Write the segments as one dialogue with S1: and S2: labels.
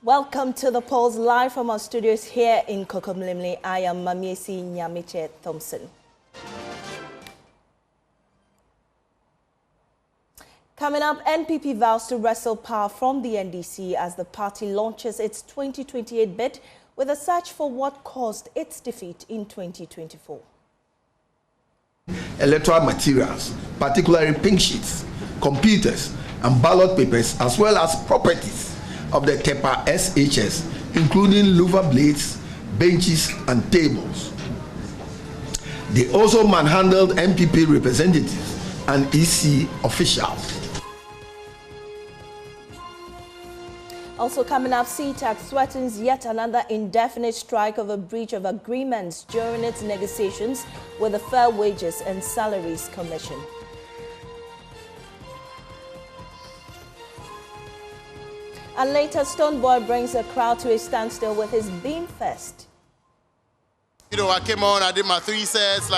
S1: Welcome to the polls live from our studios here in Kokomlimli. I am Mamiesi Nyamiche Thompson. Coming up, NPP vows to wrestle power from the NDC as the party launches its 2028 bid with a search for what caused its defeat in 2024.
S2: Electoral materials, particularly pink sheets, computers and ballot papers, as well as properties of the TEPA SHS, including louver blades, benches and tables. They also manhandled NPP representatives and EC officials.
S1: Also coming up, CTAC threatens yet another indefinite strike over breach of agreements during its negotiations with the Fair Wages and Salaries Commission. And later, Stonebwoy brings the crowd to a standstill with his Beam Fest.
S3: You know, I came on, I did my 3 sets,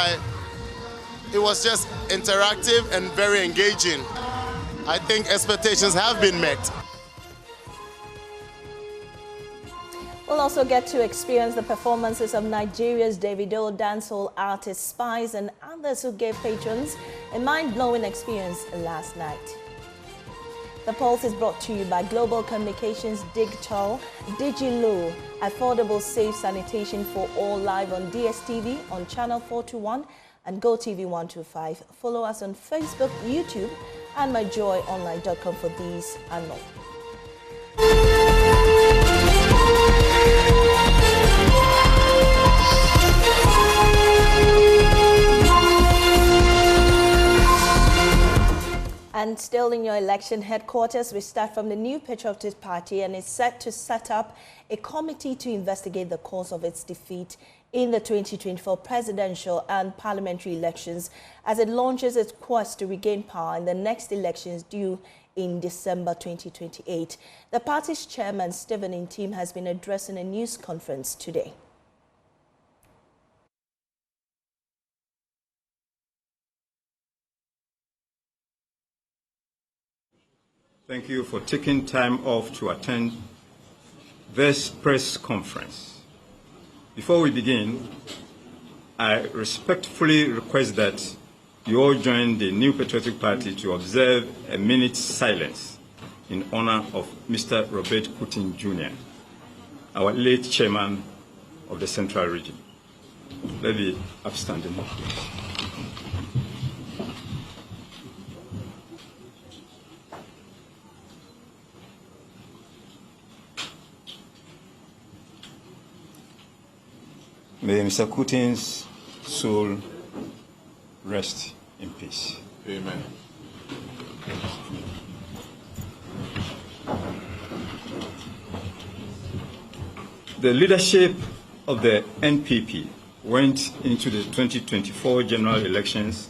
S3: it was just interactive and very engaging. I think expectations have been met.
S1: We'll also get to experience the performances of Nigeria's Davido dancehall artist Spice and others who gave patrons a mind-blowing experience last night. The Pulse is brought to you by Global Communications Digital, DigiLoo, affordable safe sanitation for all, live on DSTV on channel 421 and GoTV 125. Follow us on Facebook, YouTube and myjoyonline.com for these and more. And still in your election headquarters, we start from the New Patriotic Party and is set to set up a committee to investigate the cause of its defeat in the 2024 presidential and parliamentary elections as it launches its quest to regain power in the next elections due in December 2028. The party's chairman, Ntim, has been addressing a news conference today.
S4: Thank you for taking time off to attend this press conference. Before we begin, I respectfully request that you all join the New Patriotic Party to observe a minute's silence in honor of Mr. Robert Kutin Jr., our late chairman of the Central Region. Let me upstanding. May Mr. Kutin's soul rest in peace.
S3: Amen.
S4: The leadership of the NPP went into the 2024 general elections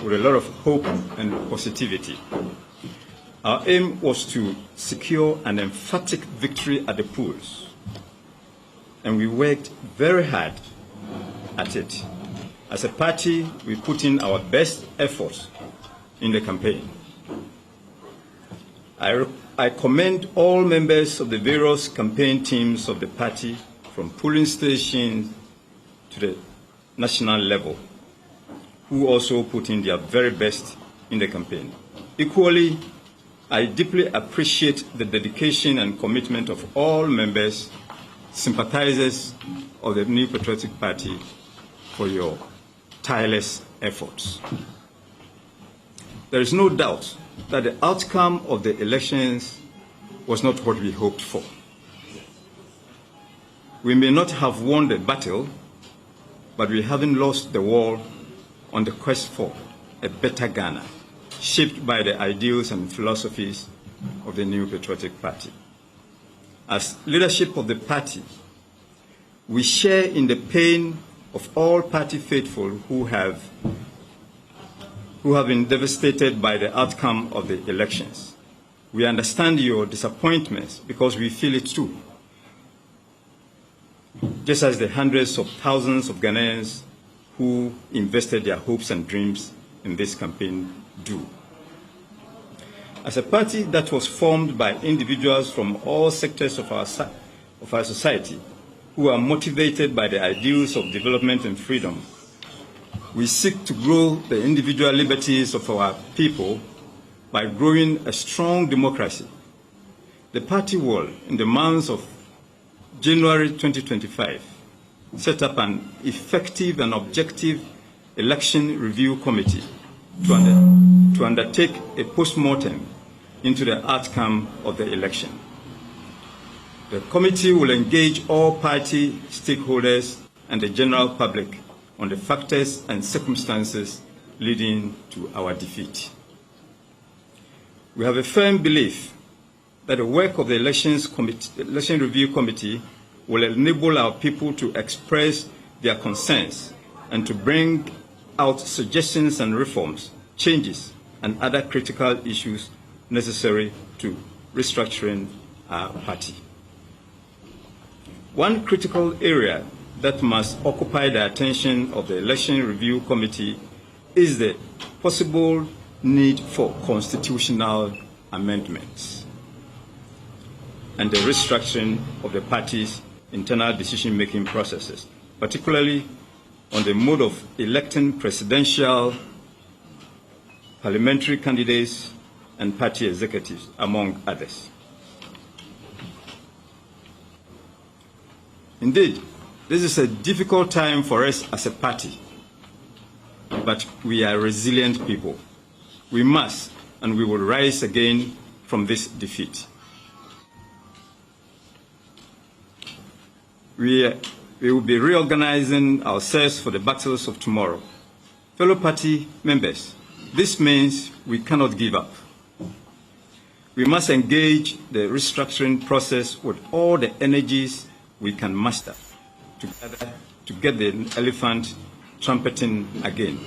S4: with a lot of hope and positivity. Our aim was to secure an emphatic victory at the polls, and we worked very hard at it. As a party, we put in our best efforts in the campaign. I commend all members of the various campaign teams of the party, from polling stations to the national level, who also put in their very best in the campaign. Equally, I deeply appreciate the dedication and commitment of all members, sympathizers of the New Patriotic Party for your tireless efforts. There is no doubt that the outcome of the elections was not what we hoped for. We may not have won the battle, but we haven't lost the war on the quest for a better Ghana, shaped by the ideals and philosophies of the New Patriotic Party. As leadership of the party, we share in the pain of all party faithful who have been devastated by the outcome of the elections. We understand your disappointments because we feel it too, just as the hundreds of thousands of Ghanaians who invested their hopes and dreams in this campaign do. As a party that was formed by individuals from all sectors of our society who are motivated by the ideals of development and freedom, we seek to grow the individual liberties of our people by growing a strong democracy. The party will, in the months of January 2025, set up an effective and objective election review committee to undertake a post-mortem into the outcome of the election. The committee will engage all party stakeholders and the general public on the factors and circumstances leading to our defeat. We have a firm belief that the work of the election review committee will enable our people to express their concerns and to bring out suggestions and reforms, changes, and other critical issues necessary to restructuring our party. One critical area that must occupy the attention of the election review committee is the possible need for constitutional amendments and the restructuring of the party's internal decision-making processes, particularly on the mode of electing presidential, parliamentary candidates, and party executives, among others. Indeed, this is a difficult time for us as a party, but we are resilient people. We must and we will rise again from this defeat. We will be reorganizing ourselves for the battles of tomorrow. Fellow party members, this means we cannot give up. We must engage the restructuring process with all the energies we can muster together to get the elephant trumpeting again.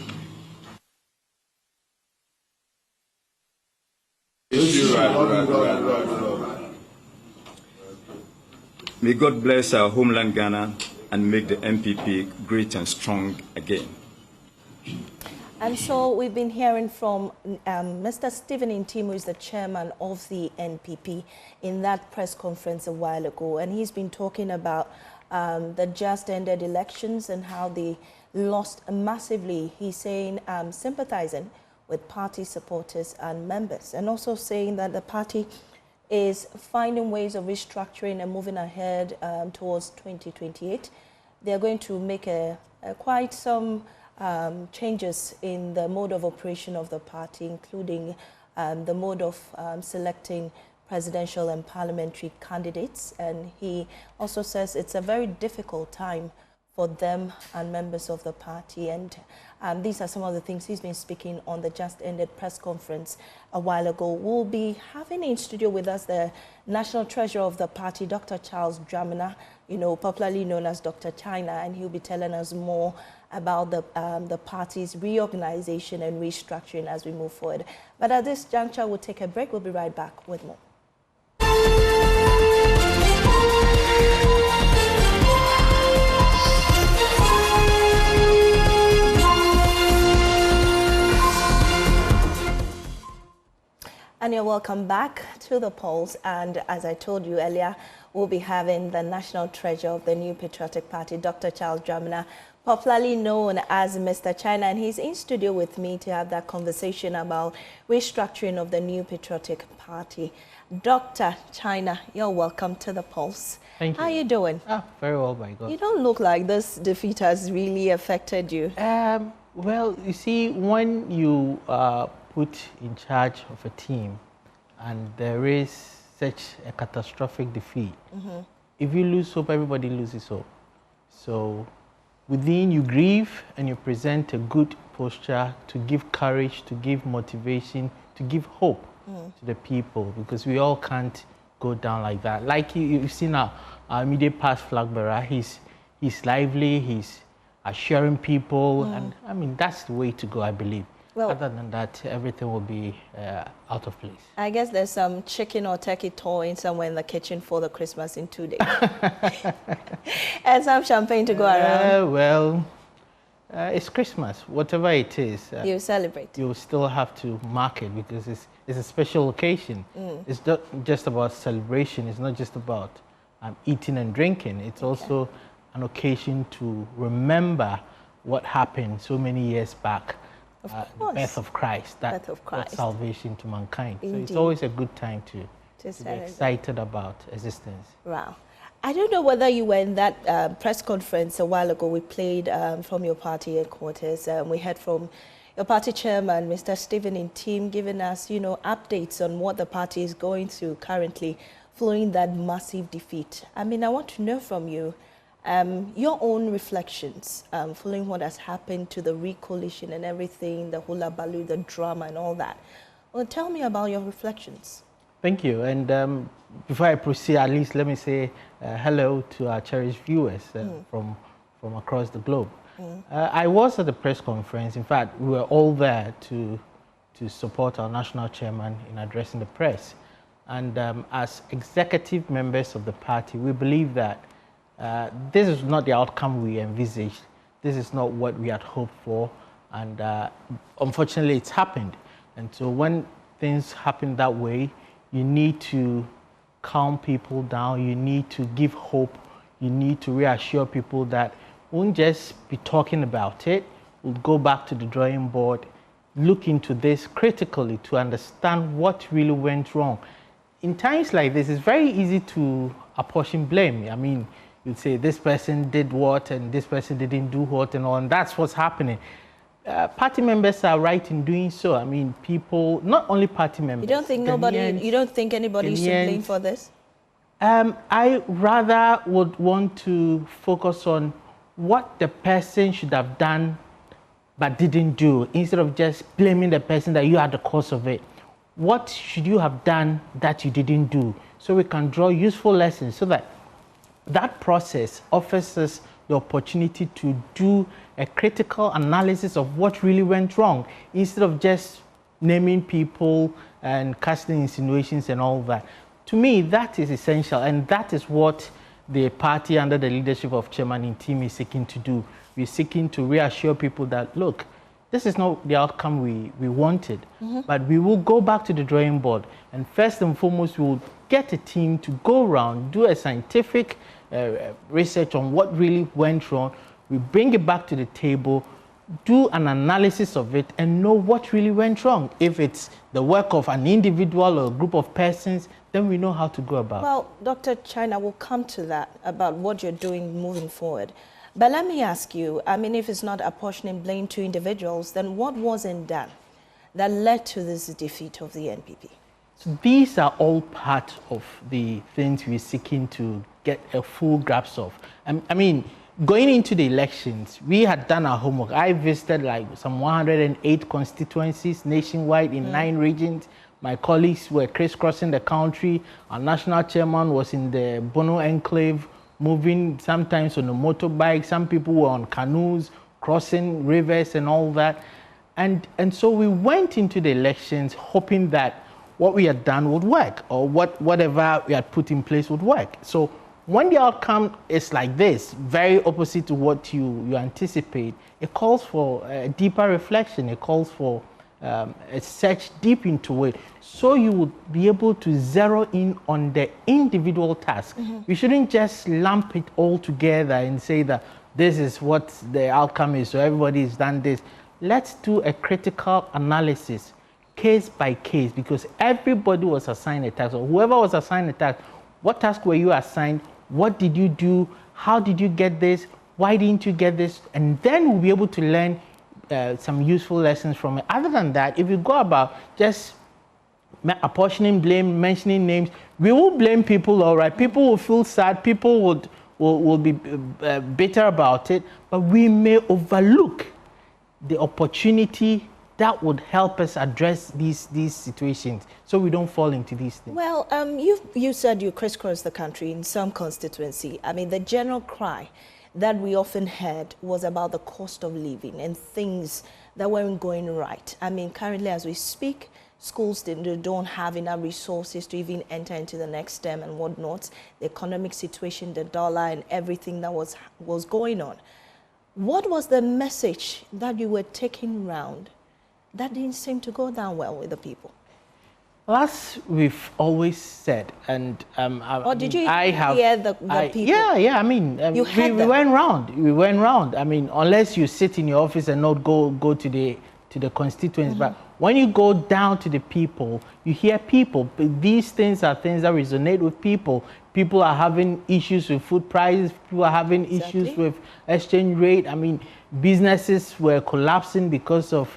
S4: May God bless our homeland Ghana and make the NPP great and strong again.
S1: And so we've been hearing from Mr. Stephen Ntim, who is the chairman of the NPP, in that press conference a while ago. And he's been talking about the just ended elections and how they lost massively. He's saying sympathizing with party supporters and members, and also saying that the party is finding ways of restructuring and moving ahead towards 2028. They're going to make quite some changes in the mode of operation of the party, including the mode of selecting presidential and parliamentary candidates. And he also says it's a very difficult time for them and members of the party. And these are some of the things he's been speaking on the just ended press conference a while ago. We'll be having in studio with us the National Treasurer of the party, Dr. Charles Dramina, popularly known as Dr. China, and he'll be telling us more about the party's reorganization and restructuring as we move forward. But at this juncture, we'll take a break. We'll be right back with more. And you're welcome back to the polls. And as I told you earlier, we'll be having the National Treasurer of the New Patriotic Party, Dr. Charles Dramina, popularly known as Mr. China, and he's in studio with me to have that conversation about restructuring of the New Patriotic Party. Dr. China, you're welcome to the polls.
S5: Thank you.
S1: How are you doing?
S5: Very well, by God.
S1: You don't look like this defeat has really affected you.
S5: Well, you see, when you put in charge of a team and there is such a catastrophic defeat, if you lose hope, everybody loses hope. So within, you grieve and you present a good posture to give courage, to give motivation, to give hope to the people, because we all can't go down like that. Like you've seen our immediate past flag bearer, he's lively, he's assuring people, and I mean, that's the way to go, I believe. Well, other than that, everything will be out of place.
S1: I guess there's some chicken or turkey toying somewhere in the kitchen for the Christmas in 2 days. And some champagne to go around.
S5: Well, It's Christmas, whatever it is.
S1: You celebrate.
S5: You still have to mark it because it's a special occasion. It's not just about celebration. It's not just about eating and drinking. It's also an occasion to remember what happened so many years back. The birth of Christ, that brought salvation to mankind. Indeed. So it's always a good time to be excited about existence.
S1: Wow. I don't know whether you were in that press conference a while ago. We played from your party headquarters. We heard from your party chairman, Mr. Stephen Ntim, giving us, updates on what the party is going through currently following that massive defeat. I mean, I want to know from you your own reflections following what has happened to the recoalition and everything, the hula baloo, the drama and all that. Well, tell me about your reflections.
S5: Thank you. And before I proceed, at least let me say hello to our cherished viewers from across the globe. I was at the press conference. In fact, we were all there to support our national chairman in addressing the press. And as executive members of the party, we believe that this is not the outcome we envisaged. This is not what we had hoped for. And unfortunately, it's happened. And so when things happen that way, you need to calm people down. You need to give hope. You need to reassure people that we won't just be talking about it. We'll go back to the drawing board, look into this critically to understand what really went wrong. In times like this, it's very easy to apportion blame. I mean, you'd say this person did what and this person didn't do what and all, and that's what's happening. Party members are right in doing so. I mean, people, not only party members. You
S1: don't think anybody should blame for this?
S5: I rather would want to focus on what the person should have done but didn't do, instead of just blaming the person that you are the cause of it. What should you have done that you didn't do? So we can draw useful lessons so that that process offers us the opportunity to do a critical analysis of what really went wrong, instead of just naming people and casting insinuations and all that. To me, that is essential, and that is what the party under the leadership of Chairman Ntim is seeking to do. We're seeking to reassure people that, look, this is not the outcome we wanted, but we will go back to the drawing board, and first and foremost, we will get a team to go around, do a scientific research on what really went wrong. We bring it back to the table, do an analysis of it, and know what really went wrong. If it's the work of an individual or a group of persons, then we know how to go about it.
S1: Well, Dr. China, will come to that, about what you're doing moving forward. But let me ask you, I mean, if it's not apportioning blame to individuals, then what wasn't done that led to this defeat of the NPP?
S5: So these are all part of the things we're seeking to get a full grasp of. I mean, going into the elections, we had done our homework. I visited like some 108 constituencies nationwide in 9 regions. My colleagues were crisscrossing the country. Our national chairman was in the Bono Enclave, moving sometimes on a motorbike. Some people were on canoes, crossing rivers and all that. And so we went into the elections hoping that what we had done would work, or whatever we had put in place would work. So when the outcome is like this, very opposite to what you anticipate, it calls for a deeper reflection. It calls for a search deep into it, so you would be able to zero in on the individual task. We shouldn't just lump it all together and say that this is what the outcome is, so everybody's done this. Let's do a critical analysis, case by case, because everybody was assigned a task, or whoever was assigned a task, what task were you assigned? What did you do? How did you get this? Why didn't you get this? And then we'll be able to learn some useful lessons from it. Other than that, if you go about just apportioning blame, mentioning names, we will blame people, all right? People will feel sad. People will be bitter about it. But we may overlook the opportunity that would help us address these situations, so we don't fall into these things.
S1: Well, you said you crisscrossed the country in some constituency. I mean, the general cry that we often heard was about the cost of living and things that weren't going right. I mean, currently as we speak, schools don't have enough resources to even enter into the next term and whatnot. The economic situation, the dollar and everything that was going on. What was the message that you were taking round that didn't seem to go down well with the people?
S5: Well, as we've always said, and
S1: or did you hear the people?
S5: Yeah. I mean, we went round. We went round. I mean, unless you sit in your office and not go to the constituents, but when you go down to the people, you hear people. But these things are things that resonate with people. People are having issues with food prices. People are having issues with exchange rate. I mean, businesses were collapsing because of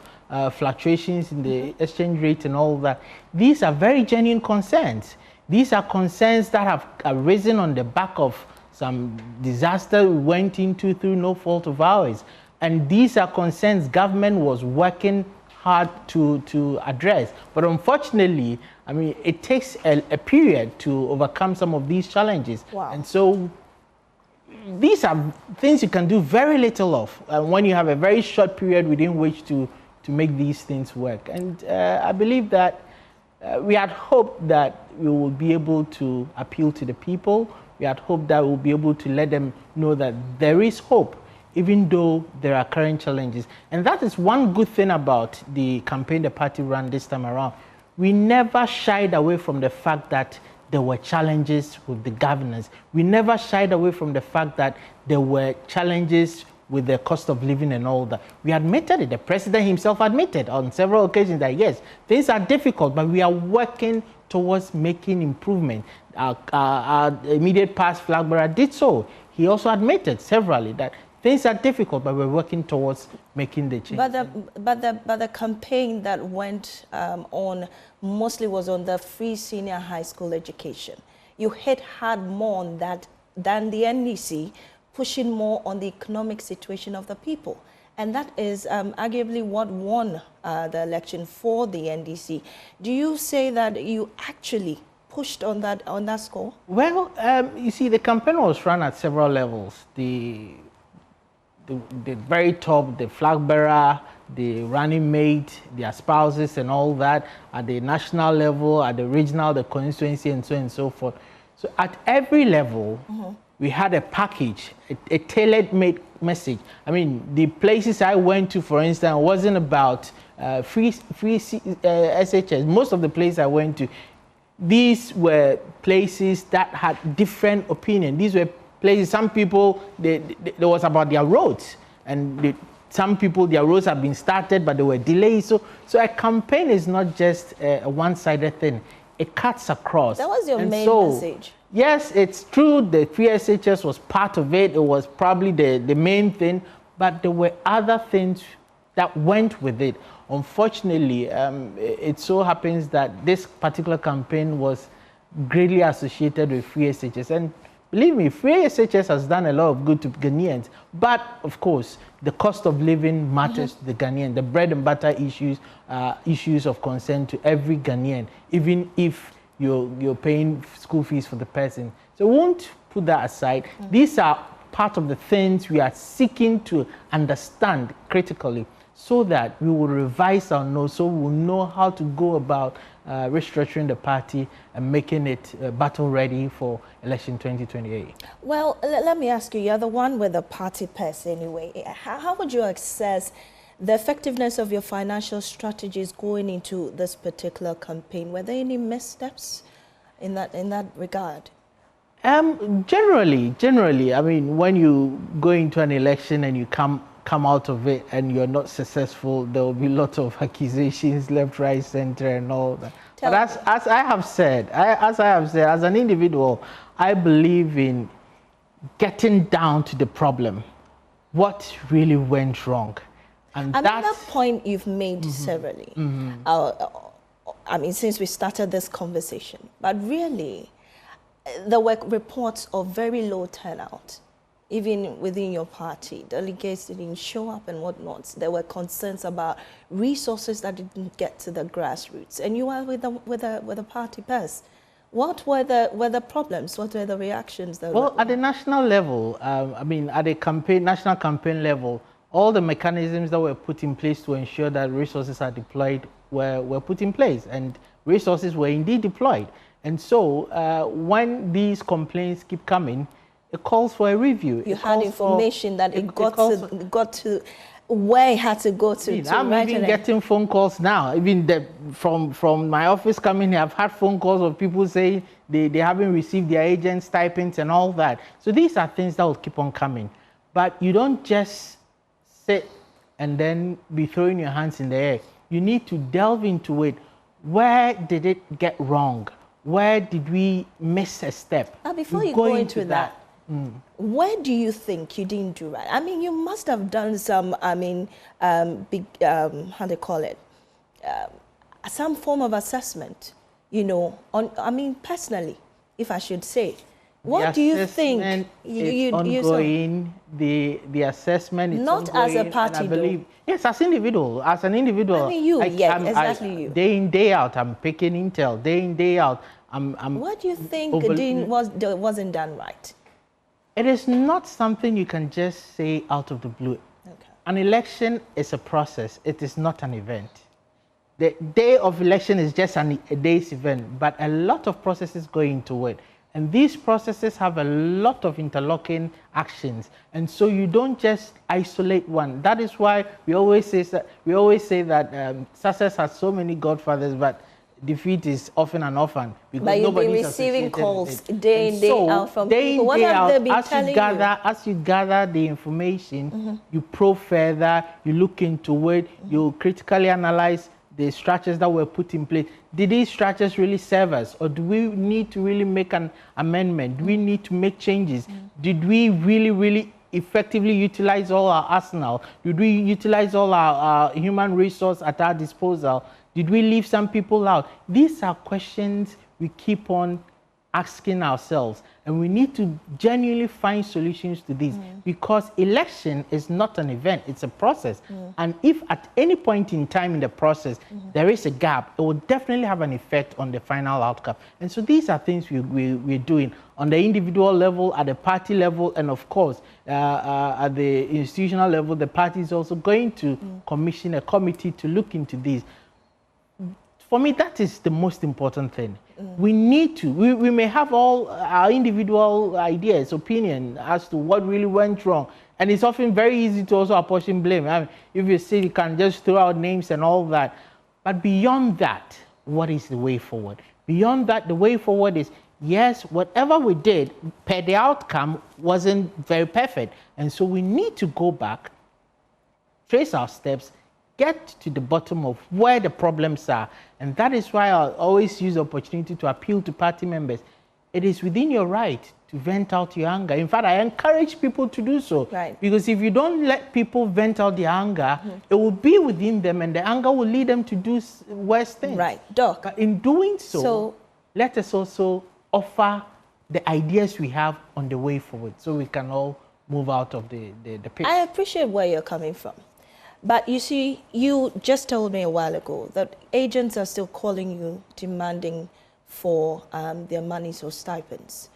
S5: fluctuations in the exchange rate and all that. These are very genuine concerns. These are concerns that have arisen on the back of some disaster we went into through no fault of ours. And these are concerns government was working hard to address. But unfortunately, I mean, it takes a period to overcome some of these challenges.
S1: Wow.
S5: And so these are things you can do very little of when you have a very short period within which to make these things work. And I believe that we had hoped that we will be able to appeal to the people. We had hoped that we'll be able to let them know that there is hope, even though there are current challenges. And that is one good thing about the campaign the party ran this time around. We never shied away from the fact that there were challenges with the governance. We never shied away from the fact that there were challenges with the cost of living and all that. We admitted it. The president himself admitted on several occasions that yes, things are difficult, but we are working towards making improvement. Our immediate past flag bearer did so. He also admitted severally that things are difficult, but we're working towards making the change.
S1: But the campaign that went on mostly was on the free senior high school education. You hit hard more on that than the NDC, pushing more on the economic situation of the people. And that is arguably what won the election for the NDC. Do you say that you actually pushed on that score? Well,
S5: you see, the campaign was run at several levels. The very top, the flag bearer, the running mate, their spouses and all that, at the national level, at the regional, the constituency, and so on and so forth. So at every level, we had a package, a tailor-made message. I mean, the places I went to, for instance, wasn't about free SHS. Most of the places I went to, these were places that had different opinion. These were places, some people, there was about their roads. And some people, their roads have been started, but there were delays. So a campaign is not just a one-sided thing. It cuts across.
S1: That was your main message.
S5: Yes, it's true. The free SHS was part of it. It was probably the main thing. But there were other things that went with it. Unfortunately, it so happens that this particular campaign was greatly associated with free SHS. And believe me, free SHS has done a lot of good to Ghanaians. But, of course, the cost of living matters to the Ghanaian. The bread and butter issues are issues of concern to every Ghanaian, even if you're paying school fees for the person. So we won't put that aside. These are part of the things we are seeking to understand critically so that we will revise our notes, so we'll know how to go about restructuring the party and making it battle ready for election 2028.
S1: Well, let me ask you, you're the one with the party purse anyway. How would you assess the effectiveness of your financial strategies going into this particular campaign? Were there any missteps in that regard?
S5: Generally, I mean, when you go into an election and you come out of it and you're not successful, there will be lots of accusations left, right, center, and all that. But as I have said, as an individual, I believe in getting down to the problem. What really went wrong? And
S1: another point you've made severally, I mean, since we started this conversation, but really, there were reports of very low turnout, even within your party. Delegates didn't show up and whatnot. There were concerns about resources that didn't get to the grassroots. And you are with the party purse. What were the problems? What were the reactions?
S5: Well, at the national level, I mean, at the national campaign level, all the mechanisms that were put in place to ensure that resources are deployed were put in place, and resources were indeed deployed. And so when these complaints keep coming, It calls for a review.
S1: You had information that it got to where it had to go to.
S5: I'm even getting phone calls now. Even from my office coming here, I've had phone calls of people saying they haven't received their agent stipends and all that. So these are things that will keep on coming. But you don't just sit and then be throwing your hands in the air. You need to delve into it. Where did it get wrong? Where did we miss a step?
S1: Before you go into that, where do you think you didn't do right? I mean, you must have done some, big, how they call it, some form of assessment, you know, personally, if I should say. What do you think?
S5: Ongoing. The assessment is
S1: not
S5: ongoing,
S1: as a party, though.
S5: Yes, as individual. As an individual.
S1: I mean, exactly you.
S5: Day in, day out, I'm picking intel. Day in, day out, I'm
S1: what do you think wasn't done right?
S5: It is not something you can just say out of the blue.
S1: Okay.
S5: An election is a process. It is not an event. The day of election is just a day's event, but a lot of processes go into it. And these processes have a lot of interlocking actions. And so you don't just isolate one. That is why we always say that success has so many godfathers, but defeat is often an orphan.
S1: But you've been receiving calls day in, day out from people. What have they been telling you?
S5: As you gather the information, you probe further, you look into it, you critically analyze the structures that were put in place. Did these structures really serve us? Or do we need to really make an amendment? Do we need to make changes? Did we really effectively utilize all our arsenal? Did we utilize all our human resource at our disposal? Did we leave some people out? These are questions we keep on asking ourselves, and we need to genuinely find solutions to these, because election is not an event, it's a process. And if at any point in time in the process there is a gap, it will definitely have an effect on the final outcome. And so these are things we're doing on the individual level, at the party level, and of course at the institutional level. The party is also going to commission a committee to look into these. For me, that is the most important thing. We need to, we may have all our individual ideas, opinion as to what really went wrong. And it's often very easy to also apportion blame. I mean, if you say you can just throw out names and all that. But beyond that, what is the way forward? Beyond that, the way forward is, yes, whatever we did, per the outcome, wasn't very perfect. And so we need to go back, trace our steps, get to the bottom of where the problems are. And that is why I always use the opportunity to appeal to party members. It is within your right to vent out your anger. In fact, I encourage people to do so.
S1: Right.
S5: Because if you don't let people vent out their anger, it will be within them, and the anger will lead them to do worse things.
S1: Right. Doc.
S5: But in doing so, let us also offer the ideas we have on the way forward, so we can all move out of the pit. I
S1: appreciate where you're coming from. But you see, you just told me a while ago that agents are still calling you, demanding for their monies or stipends.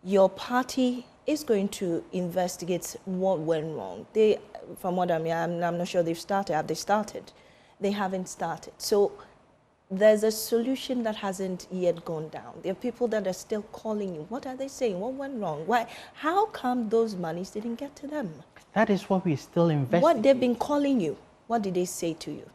S1: Your party is going to investigate what went wrong. From what I'm not sure they've started. Have they started? They haven't started. So there's a solution that hasn't yet gone down. There are people that are still calling you. What are they saying? What went wrong? Why? How come those monies didn't get to them?
S5: That is what we're still investigating.
S1: What they've been calling you, what did they say to you?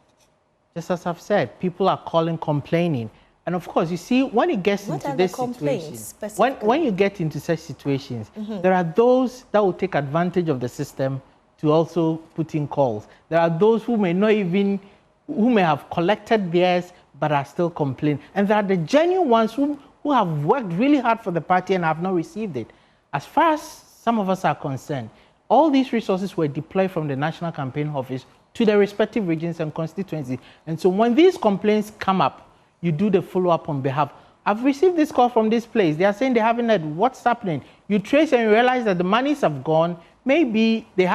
S5: Just as I've said, people are calling, complaining. And of course, you see, when it gets into this situation, when you get into such situations, there are those that will take advantage of the system to also put in calls. There are those who may have collected theirs, but are still complaining. And there are the genuine ones who have worked really hard for the party and have not received it. As far as some of us are concerned, all these resources were deployed from the National Campaign Office to the respective regions and constituencies. And so when these complaints come up, you do the follow-up on behalf. I've received this call from this place. They are saying they haven't heard what's happening. You trace and you realize that the monies have gone. Maybe they've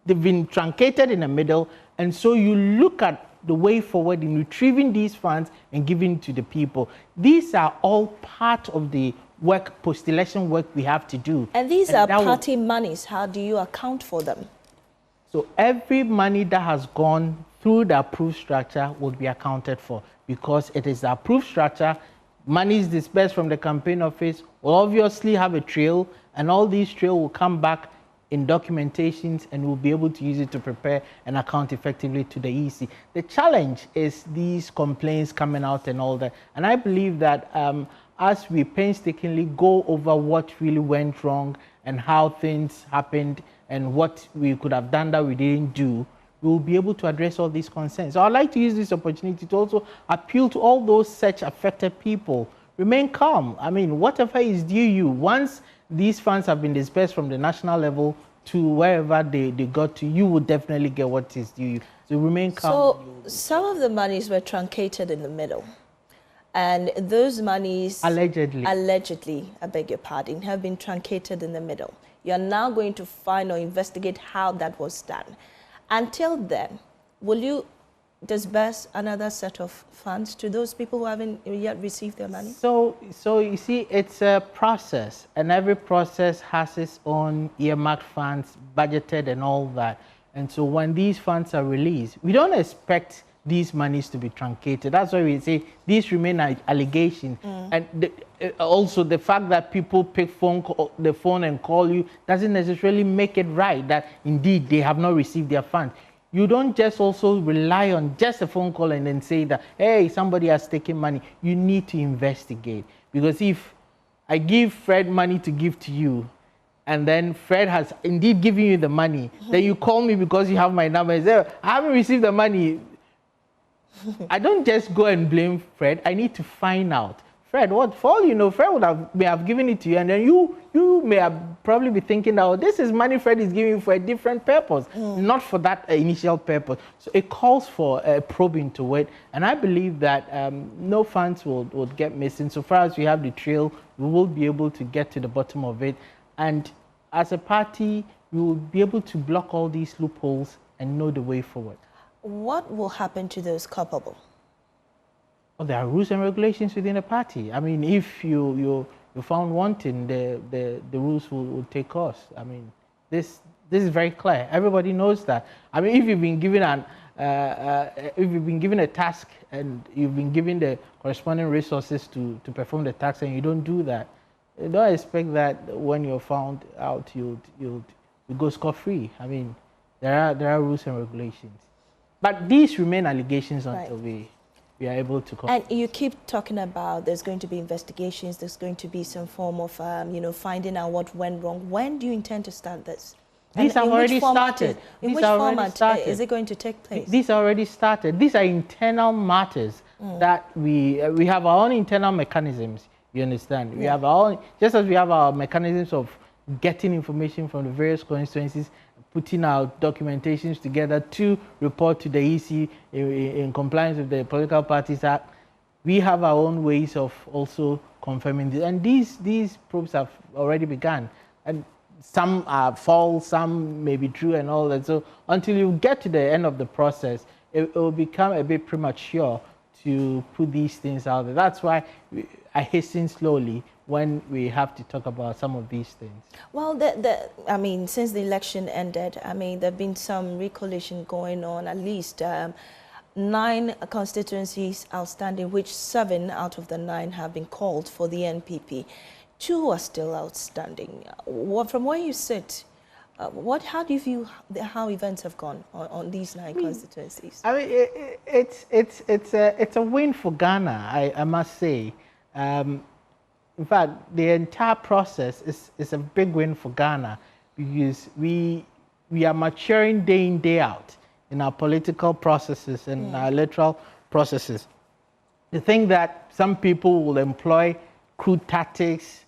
S5: been truncated in the middle. And so you look at the way forward in retrieving these funds and giving to the people. These are all part of the work, post-election work we have to do.
S1: And these are party monies. How do you account for them?
S5: So every money that has gone through the approved structure will be accounted for, because it is the approved structure. Money is dispersed from the campaign office. We'll obviously have a trail, and all these trail will come back in documentations, and we'll be able to use it to prepare and account effectively to the EC. The challenge is these complaints coming out and all that. And I believe that as we painstakingly go over what really went wrong and how things happened and what we could have done that we didn't do, we'll be able to address all these concerns. So I'd like to use this opportunity to also appeal to all those such affected people. Remain calm. I mean, whatever is due you, once these funds have been dispersed from the national level to wherever they got to, you will definitely get what is due you. So remain calm.
S1: So some of the monies were truncated in the middle. And those monies, allegedly, I beg your pardon, have been truncated in the middle. You're now going to find or investigate how that was done. Until then, will you disburse another set of funds to those people who haven't yet received their money?
S5: So you see, it's a process, and every process has its own earmarked funds, budgeted and all that. And so when these funds are released, we don't expect these monies to be truncated. That's why we say these remain allegations. And also the fact that people pick the phone and call you doesn't necessarily make it right that indeed they have not received their funds. You don't just also rely on just a phone call and then say that, hey, somebody has taken money. You need to investigate. Because if I give Fred money to give to you, and then Fred has indeed given you the money, then you call me because you have my number and say, I haven't received the money. I don't just go and blame Fred. I need to find out. Fred, what for all you know, Fred may have given it to you, and then you may have probably be thinking that, oh, this is money Fred is giving for a different purpose, not for that initial purpose. So it calls for a probe into it, and I believe that no funds will get missing. So far as we have the trail, we will be able to get to the bottom of it, and as a party, we will be able to block all these loopholes and know the way forward.
S1: What will happen to those culpable?
S5: Well, there are rules and regulations within the party. I mean, if you found wanting, the rules will take course. I mean, this is very clear. Everybody knows that. I mean, if you've been given a task and you've been given the corresponding resources to perform the task and you don't do that, you don't expect that when you're found out you'll go scot-free. I mean, there are rules and regulations. But these remain allegations until we are able to come. And
S1: you keep talking about there's going to be investigations, there's going to be some form of, finding out what went wrong. When do you intend to start this?
S5: These have already started.
S1: In which format is it going to take place?
S5: These are already started. These are internal matters that we have our own internal mechanisms, you understand? We have our own, just as we have our mechanisms of getting information from the various constituencies, putting our documentations together to report to the EC in compliance with the Political Parties Act. We have our own ways of also confirming this. And these probes have already begun. And some are false, some may be true and all that. So until you get to the end of the process, it will become a bit premature to put these things out there. That's why I hasten slowly when we have to talk about some of these things.
S1: Well, I mean, since the election ended, I mean, there have been some recoalition going on, at least 9 constituencies outstanding, which 7 out of the 9 have been called for the NPP. 2 are still outstanding. From where you sit, how do you view how events have gone on these 9 constituencies?
S5: I mean, it's a win for Ghana, I must say. In fact, the entire process is a big win for Ghana because we are maturing day in, day out in our political processes and our electoral processes. The thing that some people will employ crude tactics,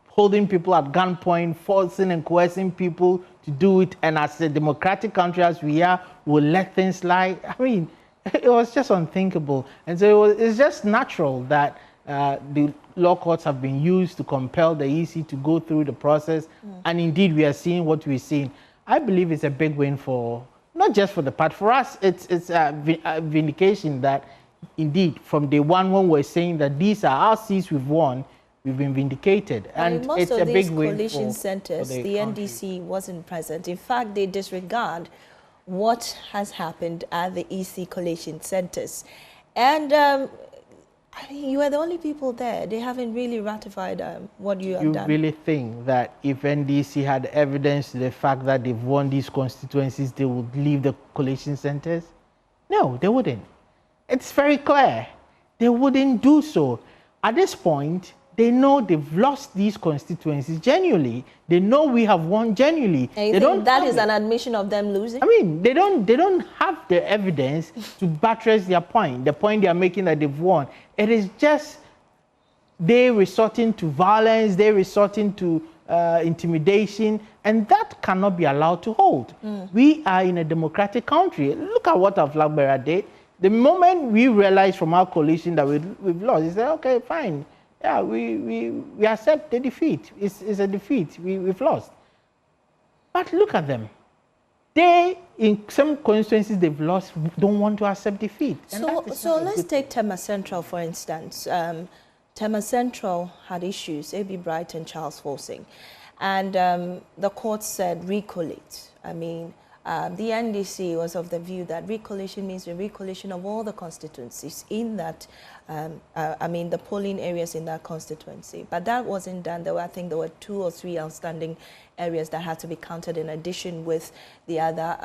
S5: holding people at gunpoint, forcing and coercing people to do it, and as a democratic country as we are, will let things slide. I mean, it was just unthinkable. And so it's just natural that the law courts have been used to compel the EC to go through the process. And indeed, we are seeing what we're seeing. I believe it's a big win for, not just for the party. For us, it's a vindication that indeed, from day one when we're saying that these are our seats we've won, we've been vindicated. And it's a big win for
S1: coalition centers, the NDC wasn't present. In fact, they disregard what has happened at the EC coalition centers. And I mean, you are the only people there. They haven't really ratified what you have done.
S5: You really think that if NDC had evidence to the fact that they've won these constituencies, they would leave the collation centers? No, they wouldn't. It's very clear. They wouldn't do so. At this point, they know they've lost these constituencies genuinely. They know we have won genuinely.
S1: And you think that is an admission of them losing?
S5: I mean, they don't have the evidence to buttress their point, the point they are making that they've won. It is just they resorting to violence, they resorting to intimidation, and that cannot be allowed to hold. We are in a democratic country. Look at what Aflagbera did. The moment we realized from our coalition that we've lost, we said, okay, fine. Yeah, we accept the defeat. It's a defeat. We've lost. But look at them. They, in some constituencies they've lost, don't want to accept defeat.
S1: So let's take Tema Central, for instance. Tema Central had issues, A.B. Bright and Charles Forsing. And the court said recollate. I mean, the NDC was of the view that recollation means a recollation of all the constituencies in that, I mean, the polling areas in that constituency. But that wasn't done. I think there were 2 or 3 outstanding areas that had to be counted in addition with the other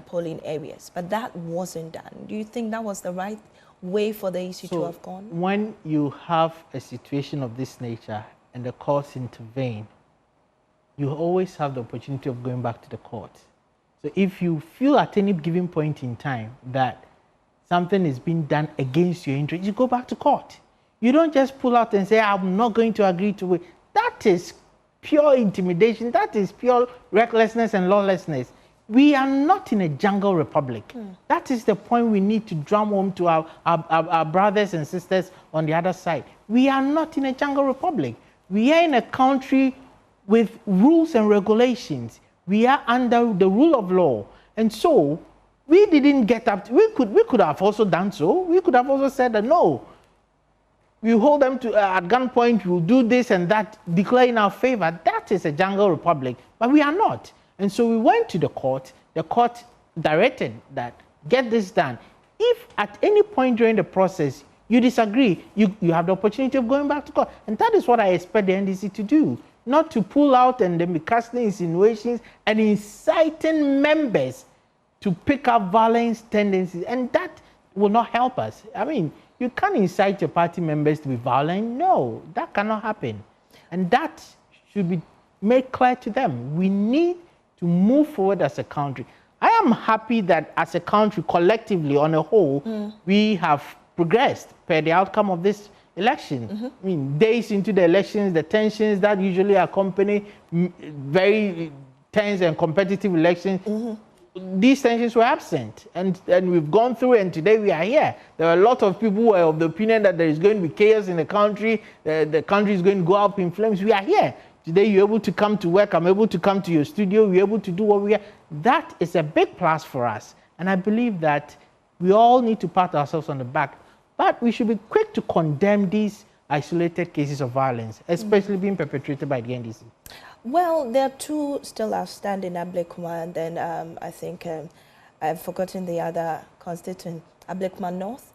S1: polling areas. But that wasn't done. Do you think that was the right way for the issue to have gone?
S5: When you have a situation of this nature and the courts intervene, you always have the opportunity of going back to the court. So if you feel at any given point in time that something is being done against your interest, you go back to court. You don't just pull out and say, I'm not going to agree to it. That is pure intimidation. That is pure recklessness and lawlessness. We are not in a jungle republic. That is the point we need to drum home to our brothers and sisters on the other side. We are not in a jungle republic. We are in a country with rules and regulations. We are under the rule of law. And so we didn't get up. We could have also done so. We could have also said that no, we hold them to at gunpoint, we'll do this and that, declare in our favor. That is a jungle republic, but we are not. And so we went to the court. The court directed that, get this done. If at any point during the process you disagree, you have the opportunity of going back to court. And that is what I expect the NDC to do. Not to pull out and then be casting insinuations and inciting members to pick up violence tendencies. And that will not help us. I mean, you can't incite your party members to be violent. No, that cannot happen. And that should be made clear to them. We need to move forward as a country. I am happy that as a country, collectively, on a whole, we have progressed per the outcome of this election. I mean, days into the elections, the tensions that usually accompany very tense and competitive elections, these tensions were absent. And we've gone through, and today we are here. There are a lot of people who are of the opinion that there is going to be chaos in the country, the country is going to go up in flames. We are here. Today you're able to come to work, I'm able to come to your studio, we're able to do what we are. That is a big plus for us. And I believe that we all need to pat ourselves on the back. But we should be quick to condemn these isolated cases of violence, especially being perpetrated by the NDC.
S1: Well, there are 2 still outstanding, Ablekuma, and then I think I've forgotten the other constituent, Ablekuma North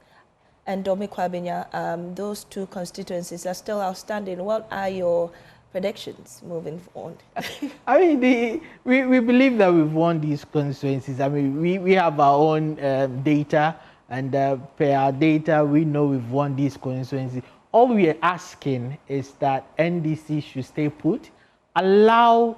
S1: and Domi Kwabenya. Those 2 constituencies are still outstanding. What are your predictions moving forward?
S5: I mean, we believe that we've won these constituencies. I mean, we have our own data. And per our data, we know we've won these constituencies. All we are asking is that NDC should stay put, allow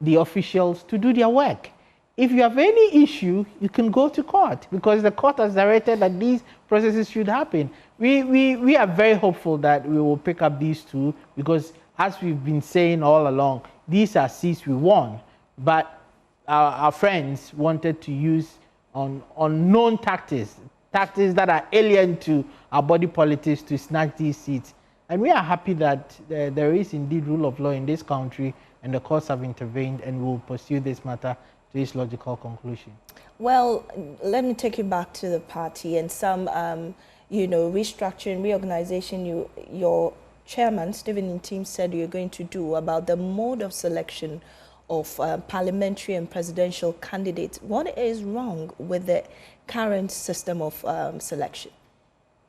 S5: the officials to do their work. If you have any issue, you can go to court because the court has directed that these processes should happen. We are very hopeful that we will pick up these 2 because, as we've been saying all along, these are seats we won. But our friends wanted to use on unknown tactics that are alien to our body politics to snatch these seats. And we are happy that there is indeed rule of law in this country and the courts have intervened and will pursue this matter to its logical conclusion.
S1: Well, let me take you back to the party and some, restructuring, reorganization your chairman, Stephen Ntim, said you're going to do about the mode of selection of parliamentary and presidential candidates. What is wrong with the current system of selection?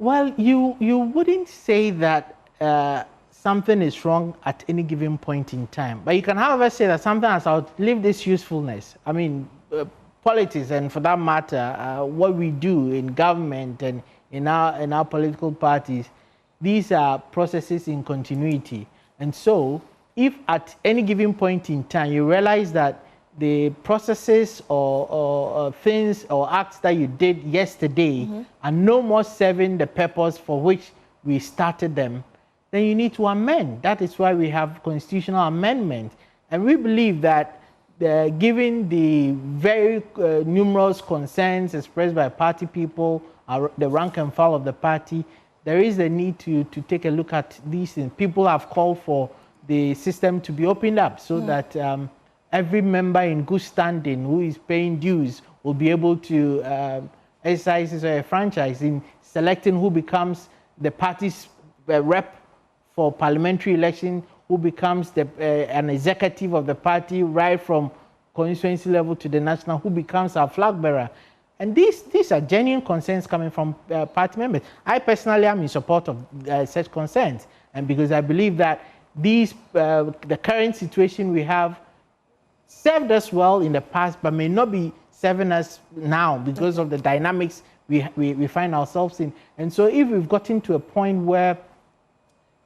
S5: Well, you wouldn't say that something is wrong at any given point in time, but you can, however, say that something has outlived its usefulness. I mean, politics, and for that matter, what we do in government and in our political parties, these are processes in continuity. And so, if at any given point in time you realize that the processes or things or acts that you did yesterday are no more serving the purpose for which we started them, then you need to amend. That is why we have constitutional amendment. And we believe that given the very numerous concerns expressed by party people, the rank and file of the party, there is a need to take a look at these things. People have called for the system to be opened up so that every member in good standing who is paying dues will be able to exercise his franchise in selecting who becomes the party's rep for parliamentary election, who becomes an executive of the party right from constituency level to the national, who becomes our flag bearer. And these are genuine concerns coming from party members. I personally am in support of such concerns, and because I believe that the current situation we have served us well in the past, but may not be serving us now because of the dynamics we find ourselves in. And so if we've gotten to a point where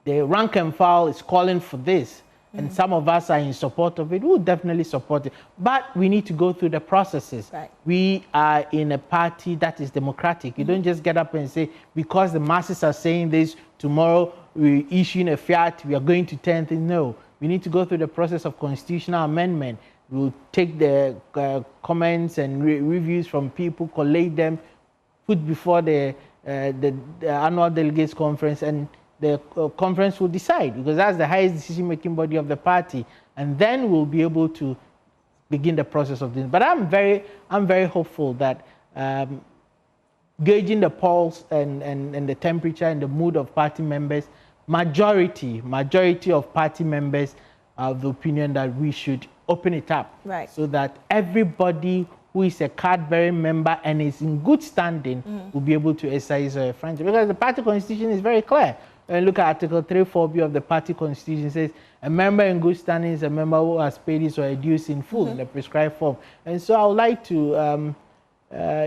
S5: the rank and file is calling for this, and some of us are in support of it, we'll definitely support it. But we need to go through the processes. Right. We are in a party that is democratic. You don't just get up and say, because the masses are saying this, tomorrow we're issuing a fiat, we are going to turn things. No, we need to go through the process of constitutional amendment. We'll take the comments and reviews from people, collate them, put before the annual delegates conference, and the conference will decide, because that's the highest decision-making body of the party, and then we'll be able to begin the process of this. But I'm very hopeful that gauging the pulse and the temperature and the mood of party members, majority of party members are of the opinion that we should open it up, right, so that everybody who is a card-bearing member and is in good standing will be able to exercise a franchise. Because the party constitution is very clear. And look at Article 3(4)(b) of the party constitution. It says a member in good standing is a member who has paid his or her dues in full in the prescribed form. And so I would like to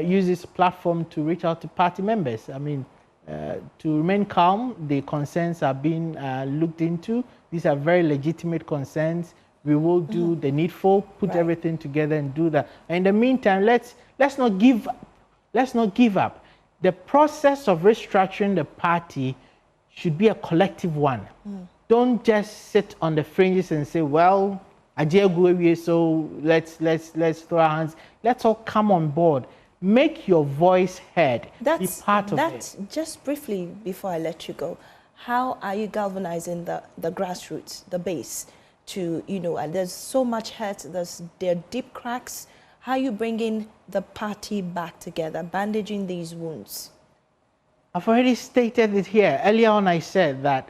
S5: use this platform to reach out to party members. I mean, to remain calm. The concerns are being looked into. These are very legitimate concerns. We will do the needful, put everything together and do that. And in the meantime, let's not give up. Let's not give up. The process of restructuring the party should be a collective one. Don't just sit on the fringes and say, well, so let's throw our hands. Let's all come on board. Make your voice heard. Be part of it.
S1: Just briefly, before I let you go, how are you galvanizing the grassroots, the base, to, there's so much hurt, there are deep cracks. How are you bringing the party back together, bandaging these wounds?
S5: I've already stated it here. Earlier on, I said that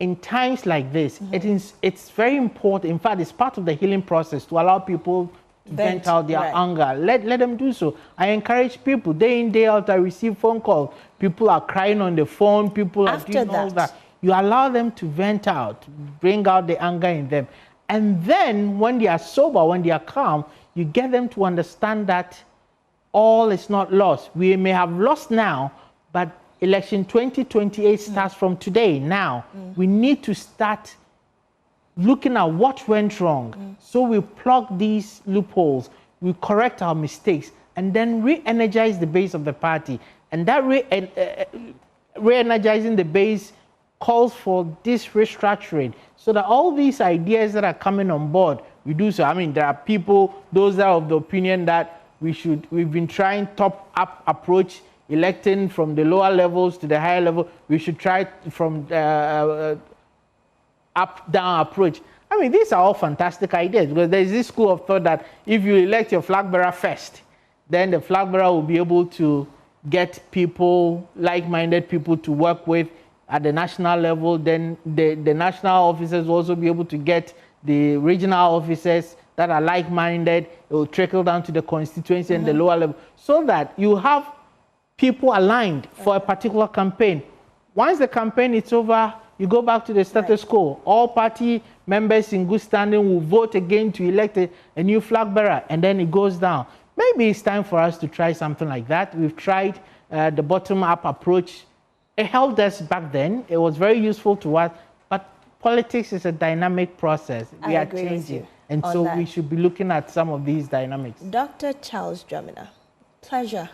S5: in times like this, it's very important. In fact, it's part of the healing process to allow people to vent out their anger. Let them do so. I encourage people, day in, day out, I receive phone calls. People are crying on the phone. People are doing all that. You allow them to vent out, bring out the anger in them. And then when they are sober, when they are calm, you get them to understand that all is not lost. We may have lost now, but election 2028 starts from today, now. We need to start looking at what went wrong. So we plug these loopholes, we correct our mistakes, and then re-energize the base of the party. And that re-energizing the base calls for this restructuring, so that all these ideas that are coming on board, we do so. I mean, there are people, those that are of the opinion that we've been trying top-up approach, electing from the lower levels to the higher level. We should try from up-down approach. I mean, these are all fantastic ideas, because there's this school of thought that if you elect your flag bearer first, then the flag bearer will be able to get people, like-minded people to work with at the national level. Then the national officers will also be able to get the regional officers that are like-minded. It will trickle down to the constituency and the lower level, so that you have people aligned for a particular campaign. Once the campaign is over, you go back to the status quo. All party members in good standing will vote again to elect a new flag bearer, and then it goes down. Maybe it's time for us to try something like that. We've tried the bottom-up approach. It helped us back then. It was very useful to us, but politics is a dynamic process. We are changing, and so we should be looking at some of these dynamics.
S1: Dr. Charles Dramina, pleasure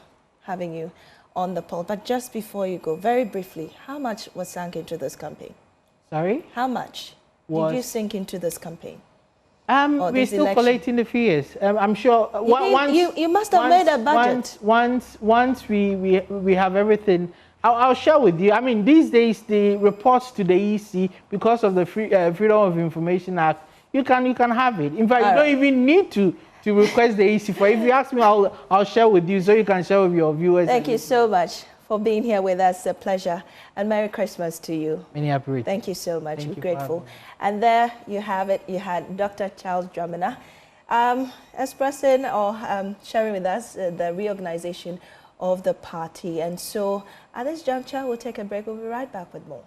S1: having you on the poll. But just before you go, very briefly, how much was sunk into this campaign?
S5: Sorry?
S1: How much did you sink into this campaign?
S5: We're still collating the figures. I'm sure.
S1: You must have made a budget.
S5: Once we have everything, I'll share with you. I mean, these days the reports to the EC, because of the Freedom of Information Act, you can have it. In fact, you don't even need to request the EC for. If you ask me, I'll share with you so you can share with your viewers.
S1: Thank you so much for being here with us. It's a pleasure. And Merry Christmas to you.
S5: Many happy returns.
S1: Thank you so much. We're grateful. And there you have it. You had Dr. Charles Dramina expressing or sharing with us the reorganization of the party. And so at this juncture, we'll take a break. We'll be right back with more.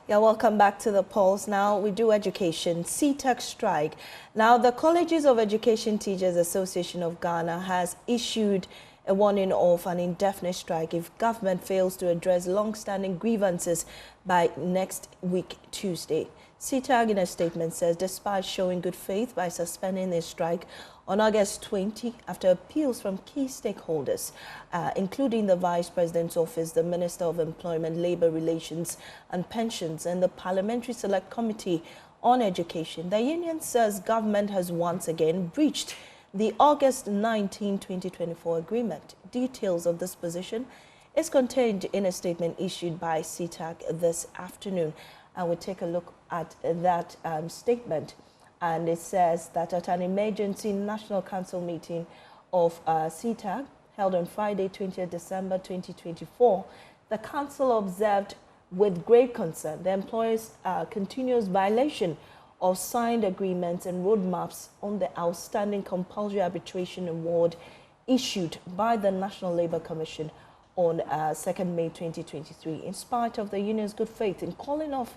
S1: Yeah, welcome back to the polls. Now we do education. CTEC strike. Now the Colleges of Education Teachers Association of Ghana has issued a warning of an indefinite strike if government fails to address long-standing grievances by next week, Tuesday. CTEC in a statement says despite showing good faith by suspending the strike on August 20 after appeals from key stakeholders, including the Vice President's Office, the Minister of Employment, Labour Relations and Pensions, and the Parliamentary Select Committee on Education, the union says government has once again breached the August 19, 2024 agreement. Details of this position is contained in a statement issued by CTEC this afternoon. And we'll take a look at that statement. And it says that at an emergency National Council meeting of CTEC held on Friday, 20th December 2024, the Council observed with great concern the employers' continuous violation of signed agreements and roadmaps on the outstanding compulsory arbitration award issued by the National Labour Commission on 2nd May 2023, in spite of the union's good faith in calling off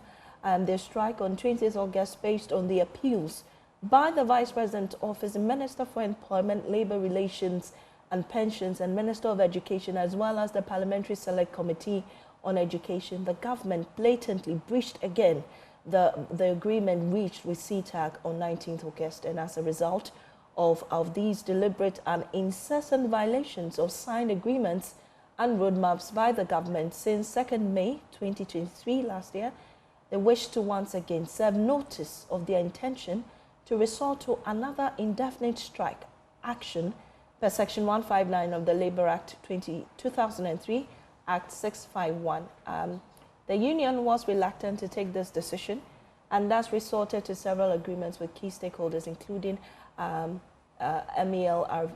S1: their strike on 20th August based on the appeals by the Vice President's Office, the Minister for Employment, Labour Relations and Pensions, and Minister of Education, as well as the Parliamentary Select Committee on Education. The government blatantly breached again the agreement reached with CTEC on 19th August, and as a result of these deliberate and incessant violations of signed agreements and roadmaps by the government since 2nd May 2023 last year, they wish to once again serve notice of their intention to resort to another indefinite strike action per Section 159 of the Labour Act 2003, Act 651. The union was reluctant to take this decision and thus resorted to several agreements with key stakeholders, including MELRP,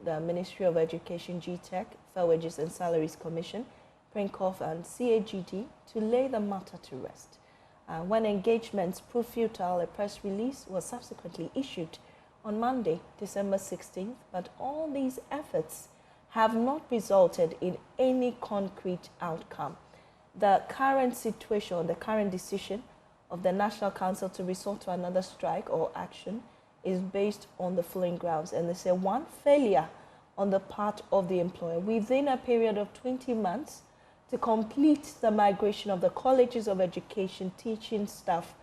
S1: the Ministry of Education, GTEC, Fair Wages and Salaries Commission, PRINCOF and CAGD, to lay the matter to rest. When engagements proved futile, a press release was subsequently issued on Monday, December 16th, but all these efforts have not resulted in any concrete outcome. The current situation, the current decision of the National Council to resort to another strike or action is based on the following grounds. And they say one, failure on the part of the employer within a period of 20 months to complete the migration of the Colleges of Education teaching staff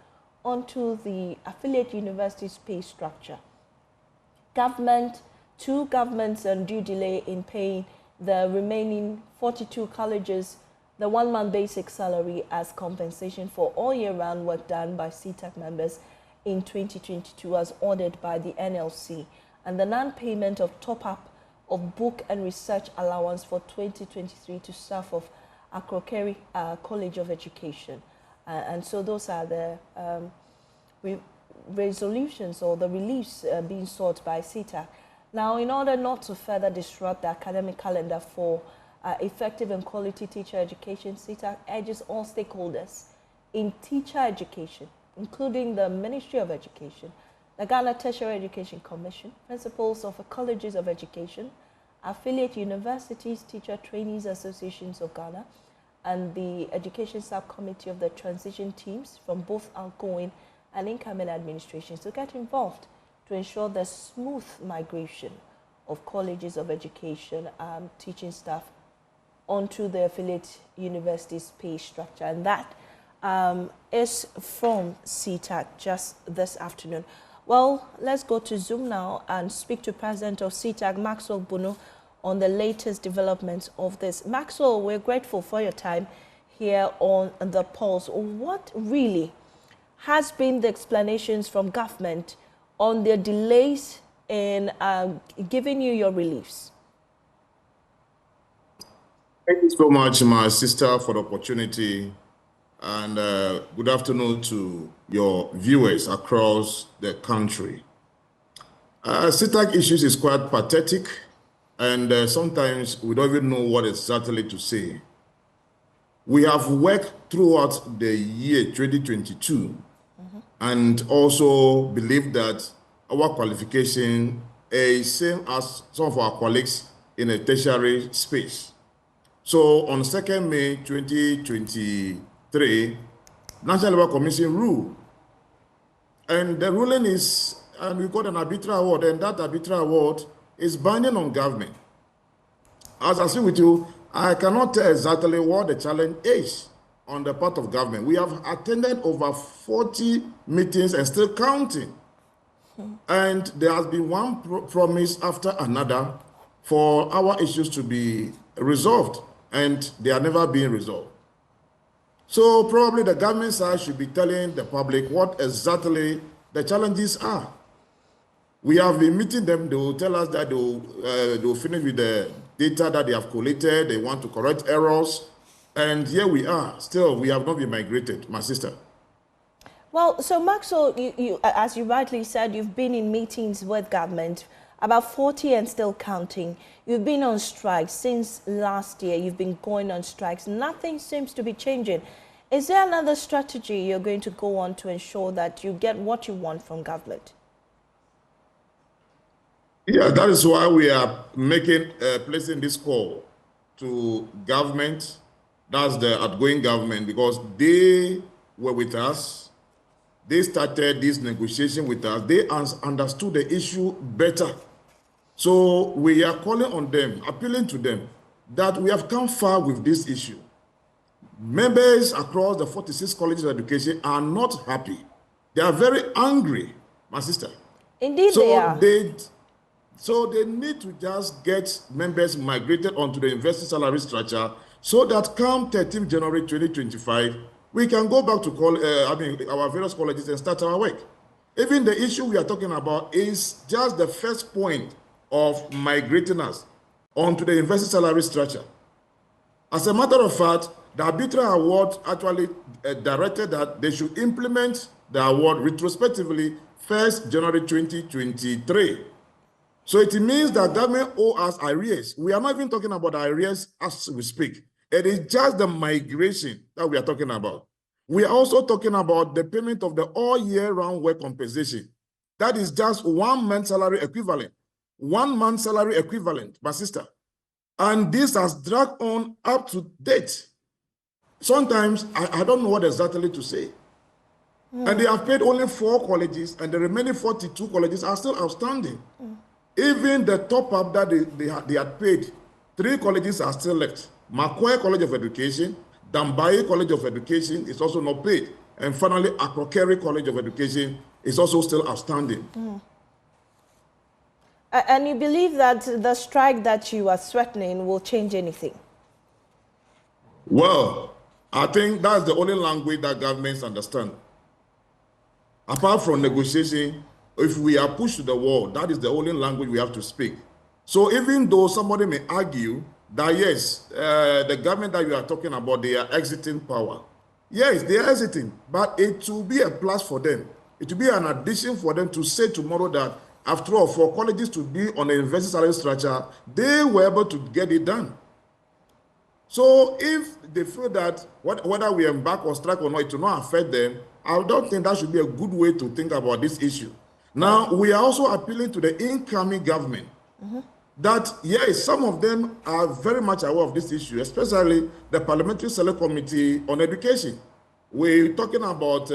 S1: onto the affiliate universities' pay structure. Two governments undue delay in paying the remaining 42 colleges the 1 month basic salary as compensation for all year-round work done by CTEC members in 2022 as ordered by the NLC, and the non-payment of top-up of book and research allowance for 2023 to staff of Akrokeri College of Education. And so those are the resolutions or the reliefs being sought by CTEC. Now, in order not to further disrupt the academic calendar for effective and quality teacher education, CTAC urges all stakeholders in teacher education, including the Ministry of Education, the Ghana Tertiary Education Commission, principals of colleges of education, affiliate universities, teacher trainees associations of Ghana, and the education subcommittee of the transition teams from both outgoing and incoming administrations to get involved to ensure the smooth migration of colleges of education teaching staff onto the affiliate universities' pay structure. And that is from CTAC just this afternoon. Well, let's go to Zoom now and speak to President of CTAC, Maxwell Bunu, on the latest developments of this. Maxwell, we're grateful for your time here on The Pulse. What really has been the explanations from government on their delays in giving you your reliefs?
S6: Thank you so much, my sister, for the opportunity. And good afternoon to your viewers across the country. CTAC issues is quite pathetic, and sometimes we don't even know what exactly to say. We have worked throughout the year 2022 and also believe that our qualification is same as some of our colleagues in a tertiary space. So on 2nd May 2023, National Labour Commission ruled, and the ruling is, and we got an arbitral award, and that arbitral award is binding on government. As I say with you, I cannot tell exactly what the challenge is on the part of government. We have attended over 40 meetings and still counting. And there has been one promise after another for our issues to be resolved, and they are never being resolved. So probably the government side should be telling the public what exactly the challenges are. We have been meeting them. They will tell us that they will finish with the data that they have collated. They want to correct errors. And here we are. Still, we have not been migrated, my sister.
S1: Well, so Maxwell, you, as you rightly said, you've been in meetings with government, about 40 and still counting. You've been on strikes since last year. You've been going on strikes. Nothing seems to be changing. Is there another strategy you're going to go on to ensure that you get what you want from government?
S6: Yeah, that is why we are placing this call to government. That's the outgoing government, because they were with us. They started this negotiation with us. They understood the issue better. So we are calling on them, appealing to them that we have come far with this issue. Members across the 46 colleges of education are not happy. They are very angry, my sister.
S1: Indeed, they are.
S6: So they need to just get members migrated onto the university salary structure so that come 13th January 2025, we can go back to our various colleges and start our work. Even the issue we are talking about is just the first point of migrating us onto the university salary structure. As a matter of fact, the arbitral award actually directed that they should implement the award retrospectively 1st January 2023. So it means that government owes us arrears. We are not even talking about arrears as we speak. It is just the migration that we are talking about. We are also talking about the payment of the all year round work compensation. That is just 1 month salary equivalent. 1 month salary equivalent, my sister. And this has dragged on up to date. Sometimes I don't know what exactly to say. And they have paid only 4 colleges, and the remaining 42 colleges are still outstanding. Even the top up that they had paid, 3 colleges are still left. Macquarie College of Education, Dambaye College of Education is also not paid. And finally, Akrokeri College of Education is also still outstanding.
S1: And you believe that the strike that you are threatening will change anything?
S6: Well, I think that's the only language that governments understand. Apart from negotiation, if we are pushed to the wall, that is the only language we have to speak. So even though somebody may argue that, yes, the government that you are talking about, they are exiting power. Yes, they are exiting, but it will be a plus for them. It will be an addition for them to say tomorrow that After all, for colleges to be on a university salary structure, they were able to get it done. So if they feel that whether we embark on strike or not, it will not affect them, I don't think that should be a good way to think about this issue. Now, we are also appealing to the incoming government that, yes, some of them are very much aware of this issue, especially the Parliamentary Select Committee on Education. We're talking about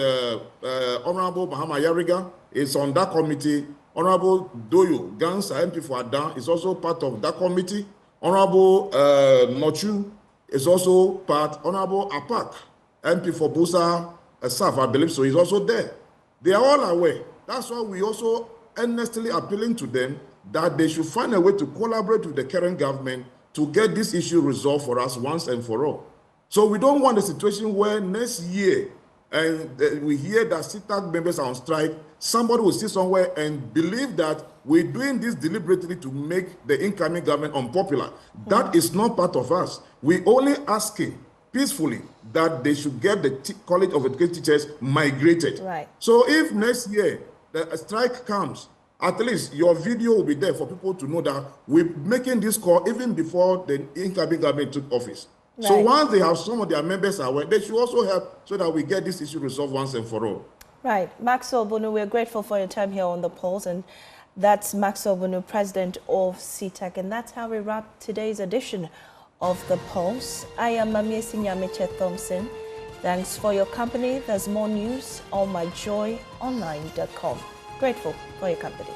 S6: Honorable Mahama Yariga is on that committee. Honorable Doyo Gansa, MP for Adan, is also part of that committee. Honorable Nochu is also part. Honorable Apak, MP for Busa Saf, I believe so, is also there. They are all aware. That's why we also earnestly appealing to them that they should find a way to collaborate with the current government to get this issue resolved for us once and for all. So we don't want a situation where next year, and we hear that CITAC members are on strike, somebody will sit somewhere and believe that we're doing this deliberately to make the incoming government unpopular. That is not part of us. We're only asking peacefully that they should get the College of Education teachers migrated.
S1: Right.
S6: So if next year the strike comes, at least your video will be there for people to know that we're making this call even before the incoming government took office. Right. So once they have some of their members aware, they should also help so that we get this issue resolved once and for all.
S1: Right. Maxwell Bunu, we're grateful for your time here on The Pulse. And that's Maxwell Bunu, president of CITAC. And that's how we wrap today's edition of The Pulse. I am Mamie Sinyamiche Thompson. Thanks for your company. There's more news on myjoyonline.com. Grateful for your company.